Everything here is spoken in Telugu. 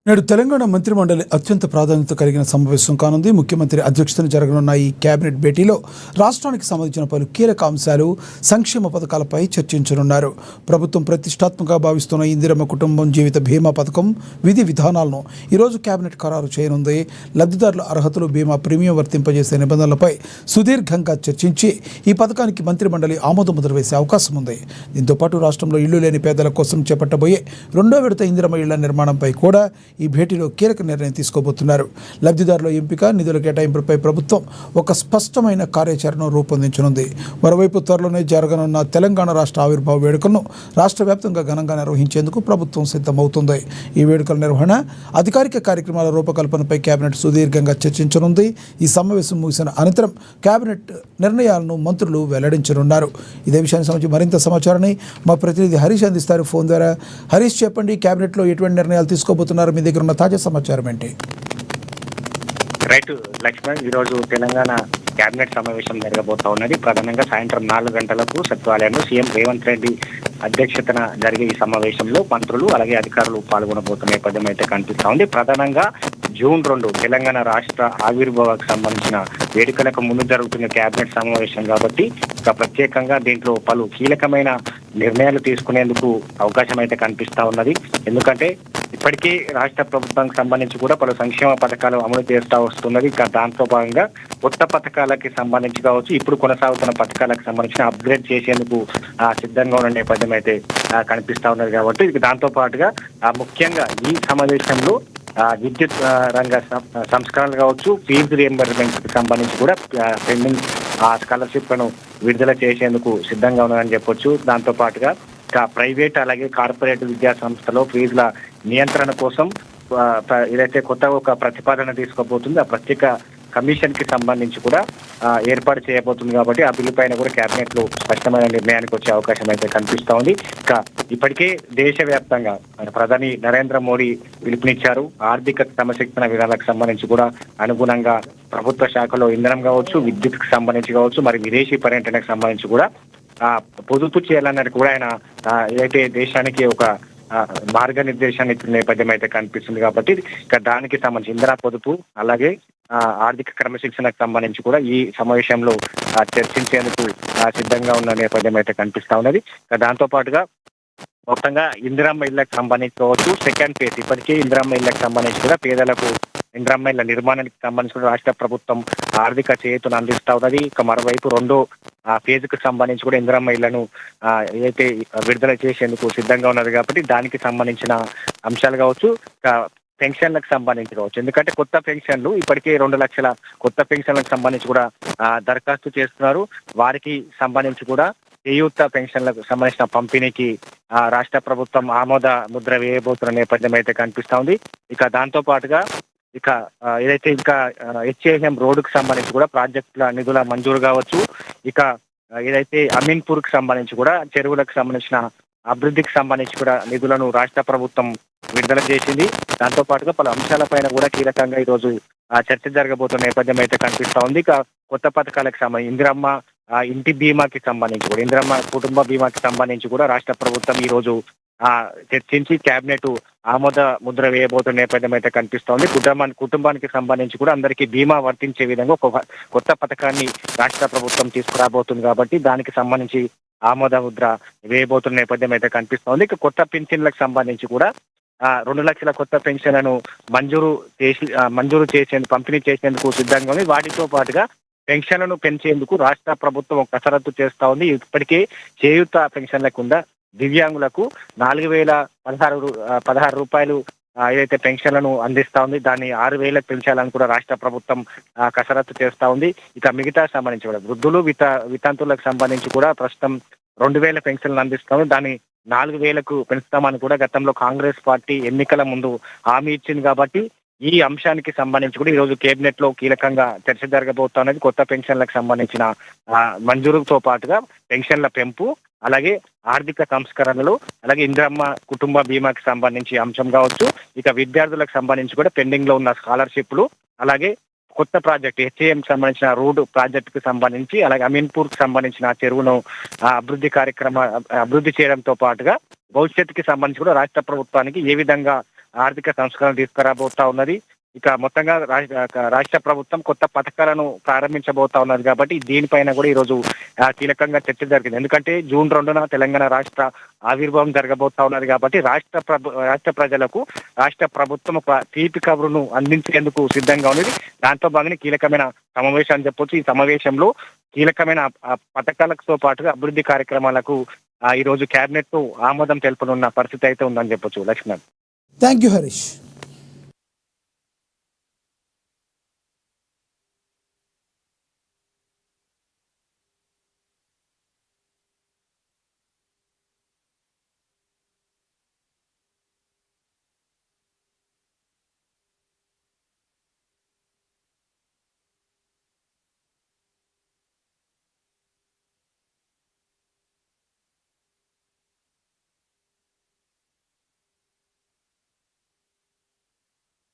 నేడు తెలంగాణ మంత్రిమండలి అత్యంత ప్రాధాన్యత కలిగిన సమావేశం కానుంది. ముఖ్యమంత్రి అధ్యక్షతన జరగనున్న ఈ కేబినెట్ భేటీలో రాష్ట్రానికి సంబంధించిన పలు కీలక అంశాలు, సంక్షేమ పథకాలపై చర్చించనున్నారు. ప్రభుత్వం ప్రతిష్టాత్మకంగా భావిస్తున్న ఇందిరమ్మ కుటుంబం జీవిత బీమా పథకం విధి విధానాలను ఈరోజు కేబినెట్ ఖరారు చేయనుంది. లబ్ధిదారుల అర్హతలు, బీమా ప్రీమియం వర్తింపజేసే నిబంధనలపై సుదీర్ఘంగా చర్చించి ఈ పథకానికి మంత్రిమండలి ఆమోదముద్ర వేసే అవకాశం ఉంది. దీంతోపాటు రాష్ట్రంలో ఇళ్లు లేని పేదల కోసం చేపట్టబోయే రెండో విడత ఇందిరమ్మ ఇళ్ల నిర్మాణంపై కూడా ఈ భేటీలో కీలక నిర్ణయం తీసుకోబోతున్నారు. లబ్ధిదారుల ఎంపిక, నిధుల కేటాయింపులపై ప్రభుత్వం ఒక స్పష్టమైన కార్యాచరణను రూపొందించనుంది. మరోవైపు త్వరలోనే జరగనున్న తెలంగాణ రాష్ట్ర ఆవిర్భావ వేడుకలను రాష్ట్ర వ్యాప్తంగా ఘనంగా నిర్వహించేందుకు ప్రభుత్వం సిద్ధమవుతుంది. ఈ వేడుకల నిర్వహణ, అధికారిక కార్యక్రమాల రూపకల్పనపై కేబినెట్ సుదీర్ఘంగా చర్చించనుంది. ఈ సమావేశం ముగిసిన అనంతరం కేబినెట్ నిర్ణయాలను మంత్రులు వెల్లడించనున్నారు. ఇదే విషయానికి సంబంధించి మరింత సమాచారాన్ని మా ప్రతినిధి హరీష్ అందిస్తారు ఫోన్ ద్వారా. హరీష్, చెప్పండి, కేబినెట్లో ఎటువంటి నిర్ణయాలు తీసుకోబోతున్నారు? మీ దగ్గర ఉన్న తాజా సమాచారం ఏంటి? రైట్ లక్ష్మణ్, ఈరోజు తెలంగాణ కేబినెట్ సమావేశం జరగబోతా ఉన్నది. ప్రధానంగా సాయంత్రం 4 గంటలకు సచివాలయంలో సీఎం రేవంత్ రెడ్డి అధ్యక్షతన జరిగే ఈ సమావేశంలో మంత్రులు అలాగే అధికారులు పాల్గొనబోతున్న నేపథ్యం అయితే కనిపిస్తా ఉంది. ప్రధానంగా జూన్ 2 తెలంగాణ రాష్ట్ర ఆవిర్భావకు సంబంధించిన వేడుకలకు ముందు జరుగుతున్న కేబినెట్ సమావేశం కాబట్టి ఇక ప్రత్యేకంగా దీంట్లో పలు కీలకమైన నిర్ణయాలు తీసుకునేందుకు అవకాశం అయితే కనిపిస్తా ఉన్నది. ఎందుకంటే ఇప్పటికీ రాష్ట్ర ప్రభుత్వానికి సంబంధించి కూడా పలు సంక్షేమ పథకాలు అమలు చేస్తూ వస్తున్నది. ఇక దాంతో భాగంగా కొత్త పథకాలకి సంబంధించి కావచ్చు, ఇప్పుడు కొనసాగుతున్న పథకాలకు సంబంధించిన అప్గ్రేడ్ చేసేందుకు సిద్ధంగా ఉన్న నేపథ్యం అయితే కనిపిస్తా ఉన్నది. కాబట్టి దాంతో పాటుగా ముఖ్యంగా ఈ సమావేశంలో విద్యుత్ రంగ సంస్కరణలు కావచ్చు, ఫీజు రియంబర్స్మెంట్ కి సంబంధించి కూడా పెండింగ్ స్కాలర్షిప్లను విడుదల చేసేందుకు సిద్ధంగా ఉన్నదని చెప్పొచ్చు. దాంతో పాటుగా ప్రైవేట్ అలాగే కార్పొరేట్ విద్యా సంస్థలో ఫీజుల నియంత్రణ కోసం ఏదైతే కొత్త ఒక ప్రతిపాదన తీసుకోబోతుంది, ఆ ప్రత్యేక కమిషన్ కి సంబంధించి కూడా ఏర్పాటు చేయబోతుంది. కాబట్టి ఆ బిల్లు పైన కూడా కేబినెట్ లో స్పష్టమైన నిర్ణయానికి వచ్చే అవకాశం అయితే కనిపిస్తా ఉంది. ఇక ఇప్పటికే దేశవ్యాప్తంగా ప్రధాని నరేంద్ర మోడీ పిలుపునిచ్చారు. ఆర్థిక క్రమశిక్షణ విధానాలకు సంబంధించి కూడా అనుగుణంగా ప్రభుత్వ శాఖలో ఇంధనం కావచ్చు, విద్యుత్ కి సంబంధించి కావచ్చు, మరి విదేశీ పర్యటనకు సంబంధించి కూడా పొదుపు చేయాలన్నది కూడా ఆయన ఏదైతే దేశానికి ఒక మార్గనిర్దేశాన్ని ఇచ్చిన నేపథ్యం అయితే కనిపిస్తుంది. కాబట్టి ఇక దానికి సంబంధించి ఇంధన పొదుపు అలాగే ఆర్థిక క్రమశిక్షణకు సంబంధించి కూడా ఈ సమావేశంలో చర్చించేందుకు సిద్ధంగా ఉన్న నేపథ్యం అయితే కనిపిస్తా ఉన్నది. దాంతో పాటుగా మొత్తంగా ఇందిరమ్మ ఇళ్లకు సంబంధించి కావచ్చు, సెకండ్ ఫేజ్ ఇప్పటికే ఇందిరమ్మ ఇళ్లకు సంబంధించి కూడా పేదలకు ఇందిరమ్మ ఇళ్ల నిర్మాణానికి సంబంధించిన రాష్ట్ర ప్రభుత్వం ఆర్థిక చేతును అందిస్తా ఉన్నది. ఇక మరోవైపు రెండో ఫేజ్ కు సంబంధించి కూడా ఇందిరమ్మ ఇళ్లను ఏదైతే విడుదల చేసేందుకు సిద్ధంగా ఉన్నది. కాబట్టి దానికి సంబంధించిన అంశాలు కావచ్చు, పెన్షన్లకు సంబంధించి కావచ్చు. ఎందుకంటే కొత్త పెన్షన్లు ఇప్పటికే 2 లక్షల కొత్త పెన్షన్లకు సంబంధించి కూడా దరఖాస్తు చేస్తున్నారు. వారికి సంబంధించి కూడా చేయూత పెన్షన్లకు సంబంధించిన పంపిణీకి రాష్ట్ర ప్రభుత్వం ఆమోద ముద్ర వేయబోతున్న నేపథ్యం అయితే కనిపిస్తా ఉంది. ఇక దాంతో పాటుగా ఇక ఏదైతే ఇంకా హెచ్ఏఎం రోడ్డుకు సంబంధించి కూడా ప్రాజెక్టుల నిధుల మంజూరు కావచ్చు, ఇక ఏదైతే అమీన్పూర్ కు సంబంధించి కూడా చెరువులకు సంబంధించిన అభివృద్ధికి సంబంధించి కూడా నిధులను రాష్ట్ర ప్రభుత్వం విడుదల చేసింది. దాంతో పాటుగా పలు అంశాలపైన కూడా కీలకంగా ఈరోజు చర్చ జరగబోతున్న నేపథ్యం అయితే కనిపిస్తా ఉంది. ఇక కొత్త పథకాలకు సంబంధించి ఇందిరమ్మ ఇంటి బీమాకి సంబంధించి కూడా, ఇందిరమ్మ కుటుంబ బీమాకి సంబంధించి కూడా రాష్ట్ర ప్రభుత్వం ఈ రోజు చర్చించి కేబినెట్ ఆమోద ముద్ర వేయబోతున్న నేపథ్యం అయితే కనిపిస్తా ఉంది. కుటుంబానికి సంబంధించి కూడా అందరికీ బీమా వర్తించే విధంగా ఒక కొత్త పథకాన్ని రాష్ట్ర ప్రభుత్వం తీసుకురాబోతుంది. కాబట్టి దానికి సంబంధించి ఆమోద ముద్ర వేయబోతున్న నేపథ్యం అయితే కనిపిస్తా ఉంది. ఇక కొత్త పెన్షన్లకు సంబంధించి కూడా 2 లక్షల కొత్త పెన్షన్లను మంజూరు చేసేందుకు, పంపిణీ చేసేందుకు సిద్ధంగా ఉంది. వాటితో పాటుగా పెన్షన్లను పెంచేందుకు రాష్ట్ర ప్రభుత్వం కసరత్తు చేస్తా ఉంది. ఇప్పటికే చేయూత పెన్షన్ లేకుండా దివ్యాంగులకు 4,016 రూపాయలు ఏదైతే పెన్షన్లను అందిస్తా ఉంది, దాన్ని 6,000 పెంచాలని కూడా రాష్ట్ర ప్రభుత్వం కసరత్తు చేస్తా ఉంది. ఇక మిగతా సంబంధించి కూడా వృద్ధులు, వితంతువులకు సంబంధించి కూడా ప్రస్తుతం 2,000 పెన్షన్లు అందిస్తాము, దాన్ని 4,000కు పెంచుతామని కూడా గతంలో కాంగ్రెస్ పార్టీ ఎన్నికల ముందు హామీ ఇచ్చింది. కాబట్టి ఈ అంశానికి సంబంధించి కూడా ఈరోజు కేబినెట్ లో కీలకంగా చర్చ జరగబోతున్నది. కొత్త పెన్షన్లకు సంబంధించిన మంజూరుతో పాటుగా పెన్షన్ల పెంపు, అలాగే ఆర్థిక సంస్కరణలు, అలాగే ఇందిరమ్మ కుటుంబ బీమాకి సంబంధించి అంశం కావచ్చు, ఇక విద్యార్థులకు సంబంధించి కూడా పెండింగ్ లో ఉన్న స్కాలర్షిప్లు, అలాగే కొత్త ప్రాజెక్ట్ హెచ్ఏఎం సంబంధించిన రోడ్డు ప్రాజెక్ట్ కు సంబంధించి, అలాగే అమీన్పూర్ కు సంబంధించిన చెరువును అభివృద్ధి చేయడంతో పాటుగా భవిష్యత్తుకి సంబంధించి కూడా రాష్ట్ర ప్రభుత్వానికి ఏ విధంగా ఆర్థిక సంస్కరణ తీసుకురాబోతా ఉన్నది. ఇక మొత్తంగా రాష్ట్ర ప్రభుత్వం కొత్త పథకాలను ప్రారంభించబోతా ఉన్నది కాబట్టి దీనిపైన కూడా ఈరోజు కీలకంగా చర్చ జరిగింది. ఎందుకంటే జూన్ 2న తెలంగాణ రాష్ట్ర ఆవిర్భావం జరగబోతా ఉన్నది కాబట్టి రాష్ట్ర ప్రజలకు రాష్ట్ర ప్రభుత్వం ఒక తీపి కబురును అందించేందుకు సిద్ధంగా ఉన్నది. దాంతో భాగంగా కీలకమైన సమావేశం అని చెప్పొచ్చు. ఈ సమావేశంలో కీలకమైన పథకాలతో పాటుగా అభివృద్ధి కార్యక్రమాలకు ఈ రోజు కేబినెట్ ఆమోదం తెలుపనున్న పరిస్థితి అయితే ఉందని చెప్పొచ్చు. లక్ష్మణ్. Thank you Harish.